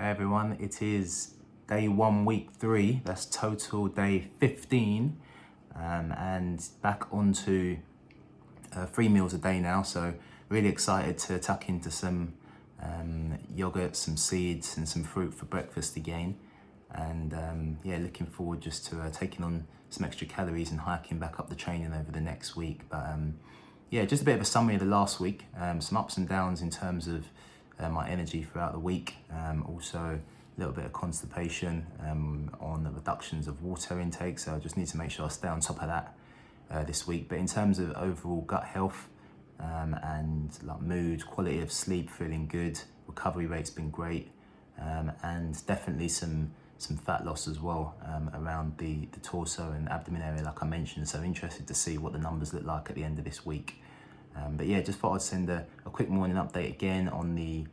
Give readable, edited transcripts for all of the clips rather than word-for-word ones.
Hey everyone, it is day 1, week 3. That's total day 15, and back onto 3 meals a day now. So really excited to tuck into some yogurt, some seeds, and some fruit for breakfast again. And yeah, looking forward just to taking on some extra calories and hiking back up the training over the next week. But yeah, just a bit of a summary of the last week. Some ups and downs in terms of my energy throughout the week. Also a little bit of constipation on the reductions of water intake. So I just need to make sure I stay on top of that this week. But in terms of overall gut health and like mood, quality of sleep, feeling good, recovery rate's been great, and definitely some fat loss as well around the torso and abdomen area, like I mentioned. So interested to see what the numbers look like at the end of this week. But yeah, just thought I'd send a quick morning update again on the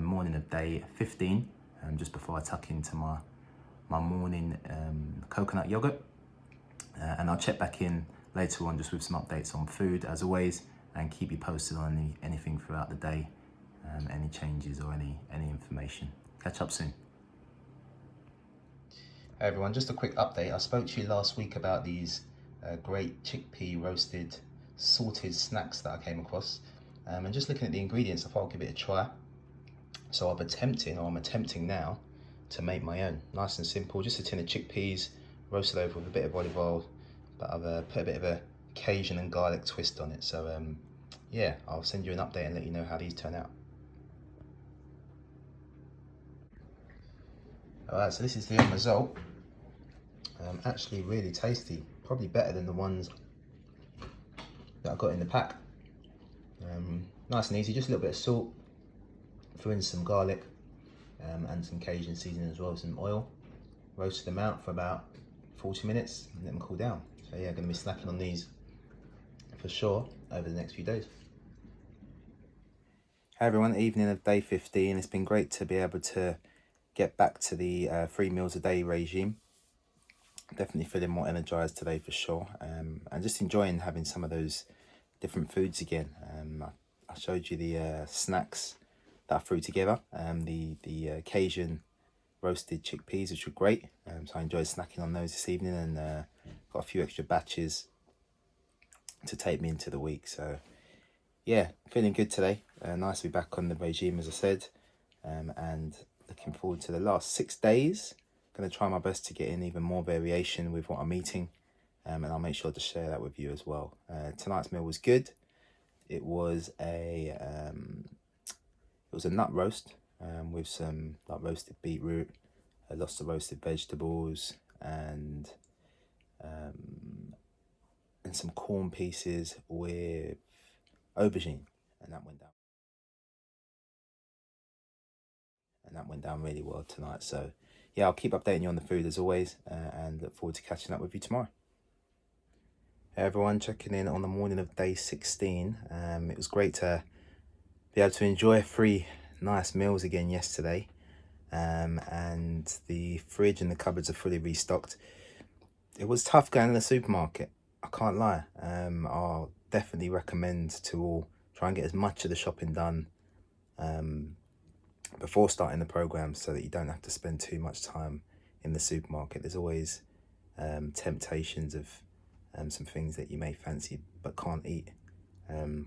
morning of day 15, just before I tuck into my morning coconut yogurt. And I'll check back in later on just with some updates on food as always, and keep you posted on anything throughout the day, any changes or any information. Catch up soon. Hey everyone, just a quick update. I spoke to you last week about these great chickpea roasted salted snacks that I came across, and just looking at the ingredients, I thought I'd give it a try. So I'm attempting now to make my own. Nice and simple, just a tin of chickpeas roasted over with a bit of olive oil, but I've put a bit of a Cajun and garlic twist on it. So yeah, I'll send you an update and let you know how these turn out. Alright, so this is the end result. Actually really tasty, probably better than the ones that I got in the pack. Nice and easy, just a little bit of salt, threw in some garlic and some Cajun seasoning as well, some oil. Roasted them out for about 40 minutes and let them cool down. So yeah, going to be snacking on these for sure over the next few days. Hey everyone, evening of day 15. It's been great to be able to get back to the 3 meals a day regime. Definitely feeling more energized today for sure, and just enjoying having some of those different foods again. I showed you the snacks that I threw together, the Cajun roasted chickpeas, which were great. So I enjoyed snacking on those this evening, and got a few extra batches to take me into the week. So yeah, feeling good today. Nice to be back on the regime, as I said, and looking forward to the last 6 days. Going to try my best to get in even more variation with what I'm eating, and I'll make sure to share that with you as well. Tonight's meal was good. It was a nut roast with some like roasted beetroot, lots of roasted vegetables, and some corn pieces with aubergine, and that went down really well tonight. So yeah, I'll keep updating you on the food as always, and look forward to catching up with you tomorrow. Hey everyone, checking in on the morning of day 16. It was great to be able to enjoy 3 nice meals again yesterday, and the fridge and the cupboards are fully restocked. It was tough going to the supermarket, I can't lie. I'll definitely recommend to all try and get as much of the shopping done before starting the program, so that you don't have to spend too much time in the supermarket. There's always temptations of some things that you may fancy but can't eat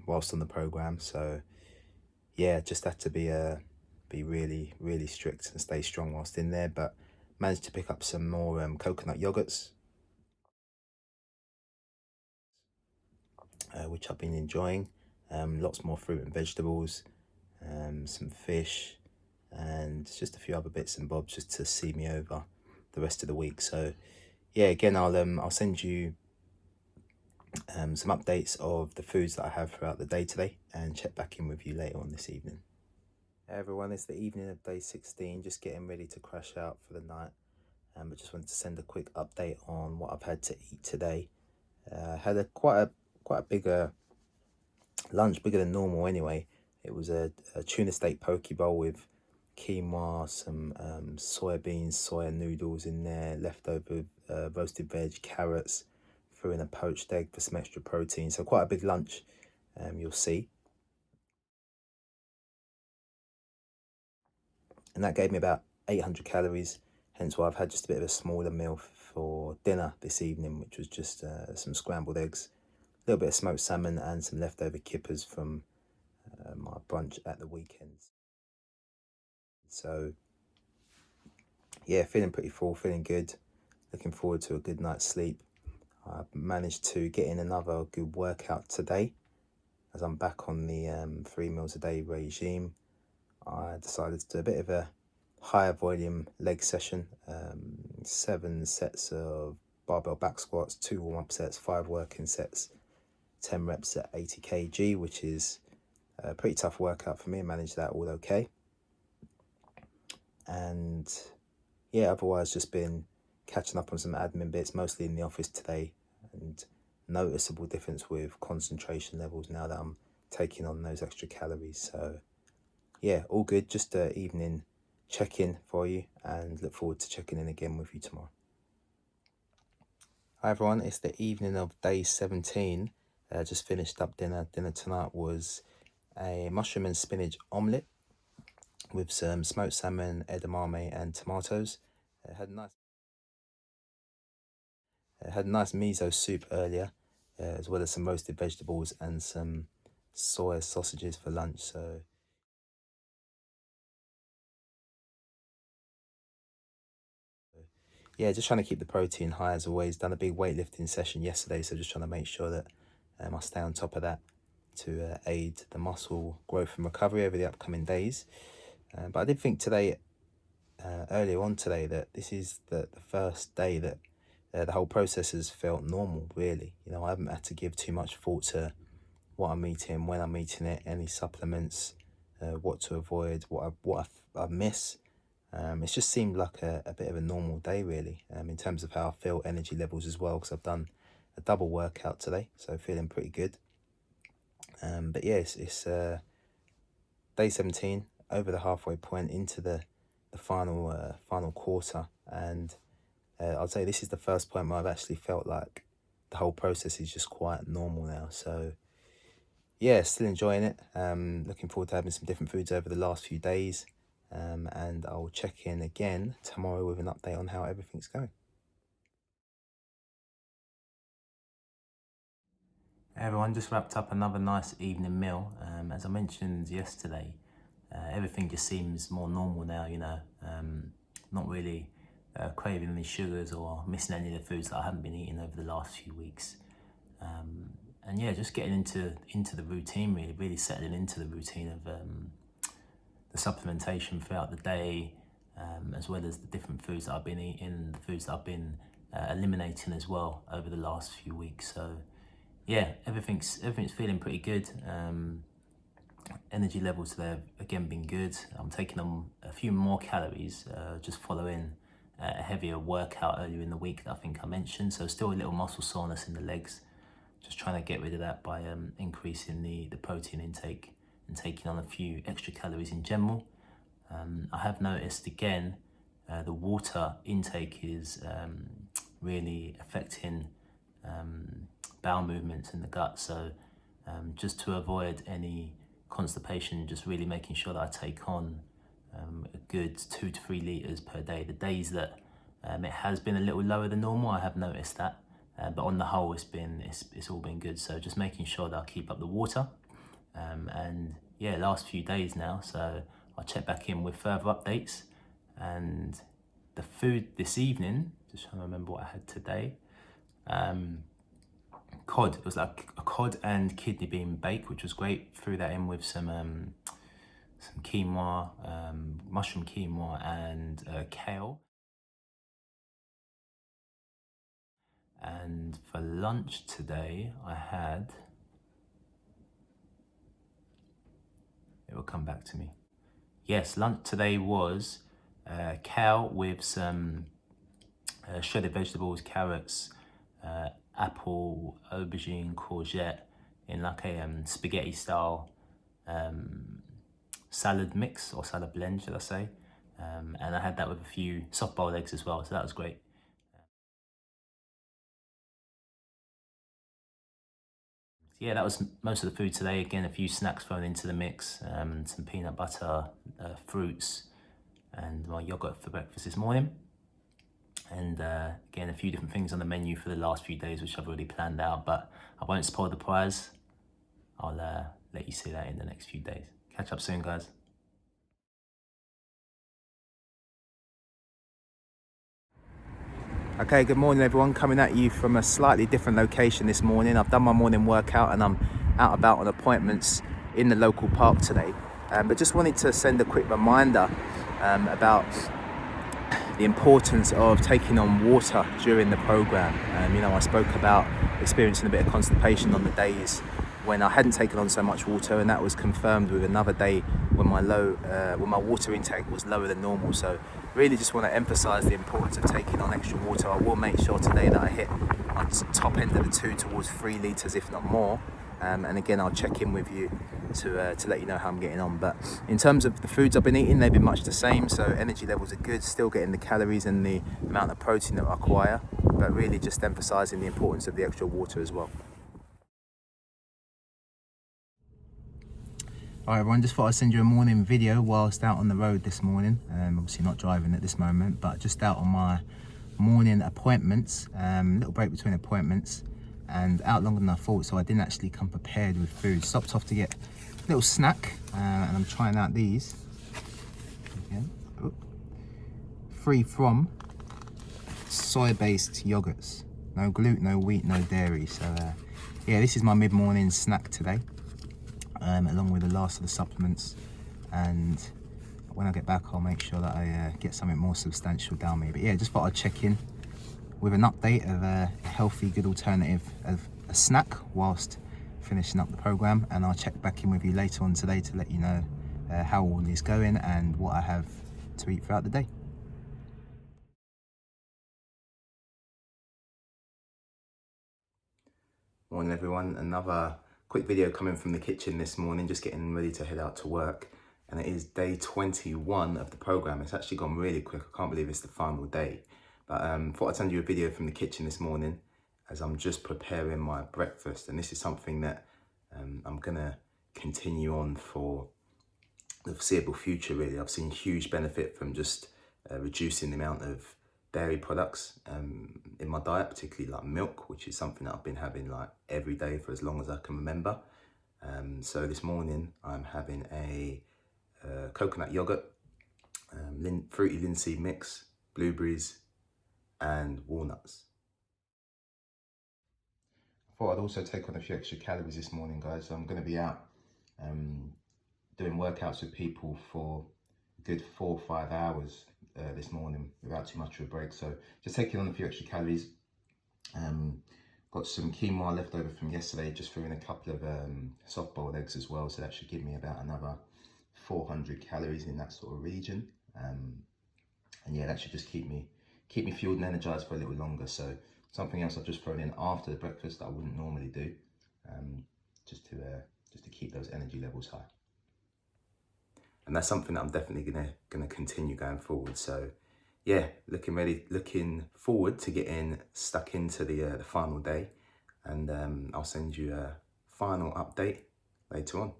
whilst on the program. So yeah, just had to be really strict and stay strong whilst in there, but managed to pick up some more coconut yogurts, which I've been enjoying. Lots more fruit and vegetables, some fish, and just a few other bits and bobs just to see me over the rest of the week. So yeah, again, I'll send you some updates of the foods that I have throughout the day today, and check back in with you later on this evening. Hey everyone, it's the evening of day 16, just getting ready to crash out for the night. But just wanted to send a quick update on what I've had to eat today. Had quite a bigger lunch, bigger than normal anyway. It was a tuna steak poke bowl with quinoa, some soybeans, soya noodles in there, leftover roasted veg, carrots, threw in a poached egg for some extra protein. So quite a big lunch, you'll see. And that gave me about 800 calories, hence why I've had just a bit of a smaller meal for dinner this evening, which was just some scrambled eggs, a little bit of smoked salmon and some leftover kippers from my brunch at the weekends. So yeah, feeling pretty full, feeling good, looking forward to a good night's sleep. I've managed to get in another good workout today as I'm back on the 3 meals a day regime. I decided to do a bit of a higher volume leg session, 7 sets of barbell back squats, 2 warm-up sets, 5 working sets, 10 reps at 80 kg, which is a pretty tough workout for me. I managed that all okay. And yeah, otherwise just been catching up on some admin bits, mostly in the office today, and noticeable difference with concentration levels now that I'm taking on those extra calories. So yeah, all good. Just an evening check-in for you, and look forward to checking in again with you tomorrow. Hi everyone, it's the evening of day 17. Just finished up dinner. Dinner tonight was a mushroom and spinach omelette with some smoked salmon, edamame and tomatoes. It had a nice miso soup earlier, as well as some roasted vegetables and some soy sausages for lunch. So yeah, just trying to keep the protein high as always. Done a big weightlifting session yesterday, so just trying to make sure that I stay on top of that to aid the muscle growth and recovery over the upcoming days. But I did think today, earlier on today, that this is the first day that the whole process has felt normal, really. You know, I haven't had to give too much thought to what I'm eating, when I'm eating it, any supplements, what to avoid, what I miss. It's just seemed like a bit of a normal day, really, in terms of how I feel, energy levels as well, because I've done a double workout today, so feeling pretty good. But yeah, it's day 17, over the halfway point into the final quarter, and I'd say this is the first point where I've actually felt like the whole process is just quite normal now. So yeah, still enjoying it. Looking forward to having some different foods over the last few days. And I'll check in again tomorrow with an update on how everything's going. Hey everyone, just wrapped up another nice evening meal. As I mentioned yesterday, everything just seems more normal now, you know. Not really craving any sugars or missing any of the foods that I haven't been eating over the last few weeks. And yeah, just getting into the routine, really settling into the routine of the supplementation throughout the day, as well as the different foods that I've been eating, the foods that I've been eliminating as well over the last few weeks. So yeah, everything's feeling pretty good. Energy levels today have again been good. I'm taking on a few more calories, just following a heavier workout earlier in the week that I think I mentioned. So still a little muscle soreness in the legs. Just trying to get rid of that by increasing the protein intake and taking on a few extra calories in general. I have noticed again the water intake is really affecting bowel movements in the gut. So just to avoid any constipation, just really making sure that I take on a good 2 to 3 litres per day. The days that it has been a little lower than normal, I have noticed that. But on the whole, it's all been good. So just making sure that I keep up the water. And yeah, last few days now, so I'll check back in with further updates. And the food this evening, just trying to remember what I had today. Cod, it was like a cod and kidney bean bake, which was great. Threw that in with some quinoa, mushroom quinoa and kale. And for lunch today, I had, it will come back to me. Yes, lunch today was kale with some shredded vegetables, carrots, apple, aubergine, courgette in like a spaghetti style salad mix or salad blend, should I say. And I had that with a few soft boiled eggs as well, so that was great. Yeah, that was most of the food today. Again, a few snacks thrown into the mix, some peanut butter, fruits, and my yogurt for breakfast this morning. And again, a few different things on the menu for the last few days, which I've already planned out, but I won't spoil the prize. I'll let you see that in the next few days. Catch up soon, guys. Okay, good morning everyone. Coming at you from a slightly different location this morning. I've done my morning workout and I'm out about on appointments in the local park today. But just wanted to send a quick reminder about the importance of taking on water during the program. I spoke about experiencing a bit of constipation on the days when I hadn't taken on so much water, and that was confirmed with another day when my water intake was lower than normal. So really just want to emphasize the importance of taking on extra water. I will make sure today that I hit my top end of the 2 towards 3 litres, if not more. And again, I'll check in with you to let you know how I'm getting on. But in terms of the foods I've been eating, they've been much the same. So energy levels are good, still getting the calories and the amount of protein that I require, but really just emphasizing the importance of the extra water as well. Alright everyone, just thought I'd send you a morning video whilst out on the road this morning. Obviously not driving at this moment, but just out on my morning appointments. Little break between appointments, and out longer than I thought, so I didn't actually come prepared with food. Stopped off to get a little snack, and I'm trying out these. Again, free from soy-based yogurts. No gluten, no wheat, no dairy. So yeah, this is my mid-morning snack today. Along with the last of the supplements, and when I get back I'll make sure that I get something more substantial down me. But yeah, just thought I'd check in with an update of a healthy, good alternative of a snack whilst finishing up the program, and I'll check back in with you later on today to let you know how all is going and what I have to eat throughout the day. Morning everyone, another quick video coming from the kitchen this morning, just getting ready to head out to work, and it is day 21 of the program. It's actually gone really quick. I can't believe it's the final day, but thought I'd send you a video from the kitchen this morning as I'm just preparing my breakfast, and this is something that I'm gonna continue on for the foreseeable future. Really, I've seen huge benefit from just reducing the amount of dairy products in my diet, particularly like milk, which is something that I've been having like every day for as long as I can remember. So this morning I'm having a coconut yogurt, fruity linseed mix, blueberries and walnuts. I thought I'd also take on a few extra calories this morning, guys. So I'm going to be out doing workouts with people for a good 4 or 5 hours this morning without too much of a break. So just taking on a few extra calories. Got some quinoa left over from yesterday, just threw in a couple of soft boiled eggs as well. So that should give me about another 400 calories in that sort of region. And yeah, that should just keep me fueled and energized for a little longer. So something else I've just thrown in after the breakfast that I wouldn't normally do, just to keep those energy levels high. And that's something that I'm definitely gonna continue going forward. So yeah, looking forward to getting stuck into the final day, and I'll send you a final update later on.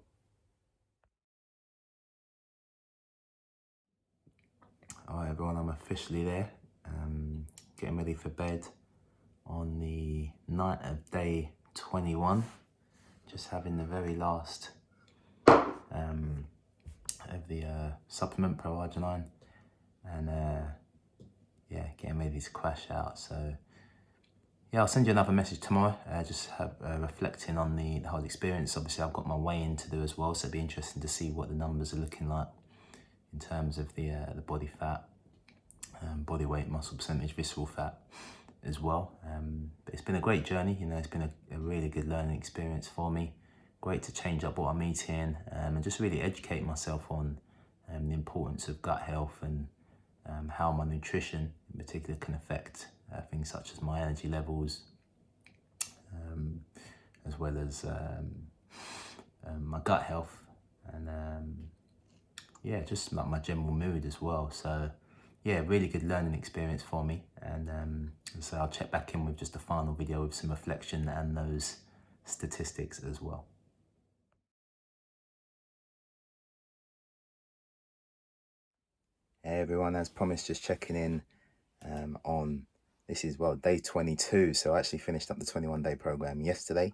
All right, everyone, I'm officially there, getting ready for bed on the night of day 21. Just having the very last of the supplement Pro-arginine, and yeah, getting ready to crash out. So yeah, I'll send you another message tomorrow, just reflecting on the whole experience. Obviously I've got my weigh-in to do as well, so it'll be interesting to see what the numbers are looking like in terms of the body fat, body weight, muscle percentage, visceral fat as well. But it's been a great journey. It's been a really good learning experience for me. Great to change up what I'm eating, and just really educate myself on the importance of gut health and how my nutrition in particular can affect things such as my energy levels, as well as my gut health, and yeah, just like my general mood as well. So yeah, really good learning experience for me, and so I'll check back in with just a final video with some reflection and those statistics as well. Hey everyone, as promised, just checking in on this is day 22. So I actually finished up the 21-day program yesterday.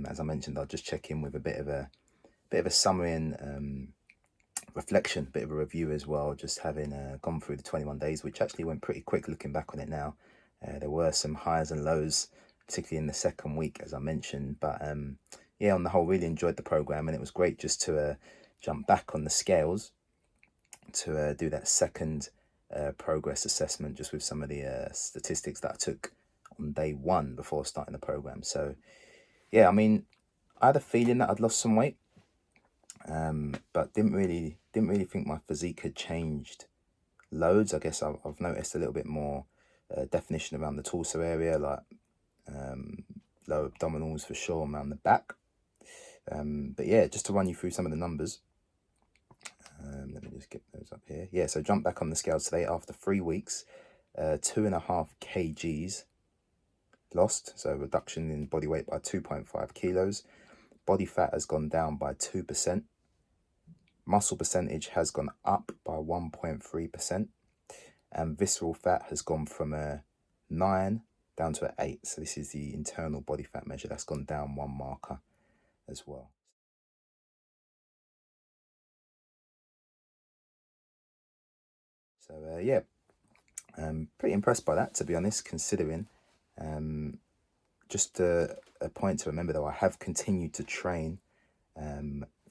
As I mentioned, I'll just check in with a bit of a summary and reflection, a bit of a review as well. Just having gone through the 21 days, which actually went pretty quick. Looking back on it now, there were some highs and lows, particularly in the second week, as I mentioned. But yeah, on the whole, really enjoyed the program, and it was great just to jump back on the scales to do that second progress assessment, just with some of the statistics that I took on day one before starting the program. So yeah, I mean, I had a feeling that I'd lost some weight, but didn't really think my physique had changed loads. I guess I've noticed a little bit more definition around the torso area, like lower abdominals for sure, around the back. But yeah, just to run you through some of the numbers. Let me just get those up here. Yeah, so jump back on the scales today after 3 weeks. 2.5 kgs lost, so reduction in body weight by 2.5 kilos. Body fat has gone down by 2%. Muscle percentage has gone up by 1.3%. And visceral fat has gone from a 9 down to an 8. So this is the internal body fat measure. That's gone down 1 marker as well. So yeah, pretty impressed by that, to be honest, considering. Just a point to remember, though, I have continued to train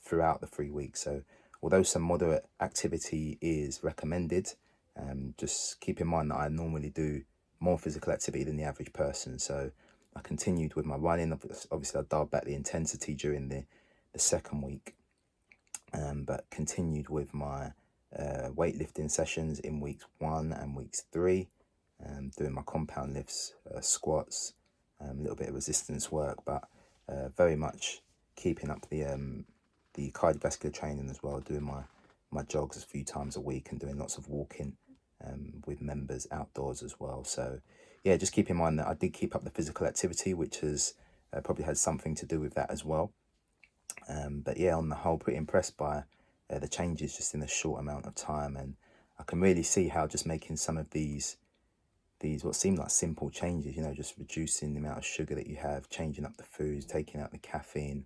throughout the 3 weeks. So although some moderate activity is recommended, just keep in mind that I normally do more physical activity than the average person. So I continued with my running. Obviously, I dialed back the intensity during the second week, but continued with my weightlifting sessions in weeks 1 and weeks 3, doing my compound lifts, squats, a little bit of resistance work, but very much keeping up the cardiovascular training as well, doing my jogs a few times a week and doing lots of walking with members outdoors as well. So yeah, just keep in mind that I did keep up the physical activity, which has probably had something to do with that as well. But yeah, on the whole, pretty impressed by the changes just in a short amount of time, and I can really see how just making some of these what seem like simple changes, just reducing the amount of sugar that you have, changing up the foods, taking out the caffeine,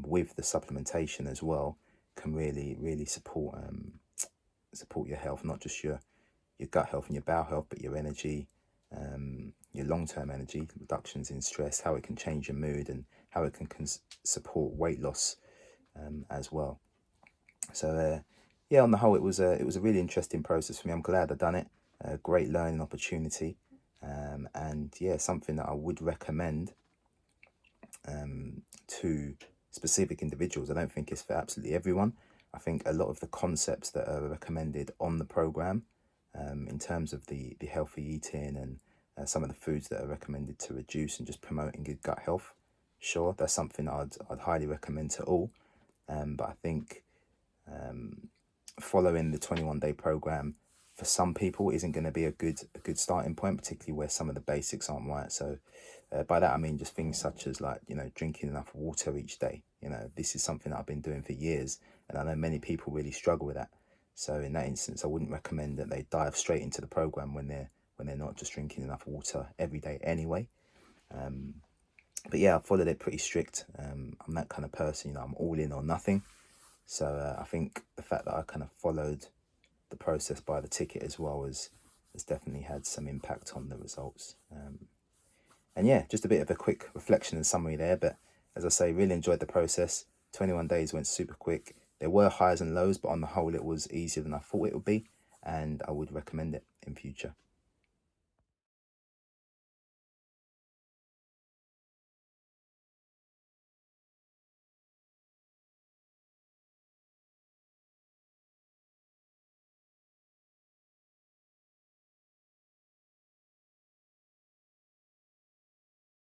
with the supplementation as well, can really support your health, not just your gut health and your bowel health, but your energy, your long-term energy, reductions in stress, how it can change your mood, and how it can support weight loss as well. So yeah, on the whole, it was a really interesting process for me. I'm glad I've done it. A great learning opportunity, and yeah, something that I would recommend to specific individuals. I don't think it's for absolutely everyone. I think a lot of the concepts that are recommended on the program, in terms of the healthy eating and some of the foods that are recommended to reduce and just promoting good gut health, sure, that's something I'd highly recommend to all. But I think following the 21-day program for some people isn't going to be a good starting point, particularly where some of the basics aren't right. So by that I mean just things such as, like, drinking enough water each day. This is something that I've been doing for years, and I know many people really struggle with that. So in that instance, I wouldn't recommend that they dive straight into the program when they're not just drinking enough water every day anyway. But yeah, I followed it pretty strict. I'm that kind of person, I'm all in or nothing. So I think the fact that I kind of followed the process by the ticket as well has definitely had some impact on the results. And yeah, just a bit of a quick reflection and summary there. But as I say, really enjoyed the process. 21 days went super quick. There were highs and lows, but on the whole, it was easier than I thought it would be. And I would recommend it in future.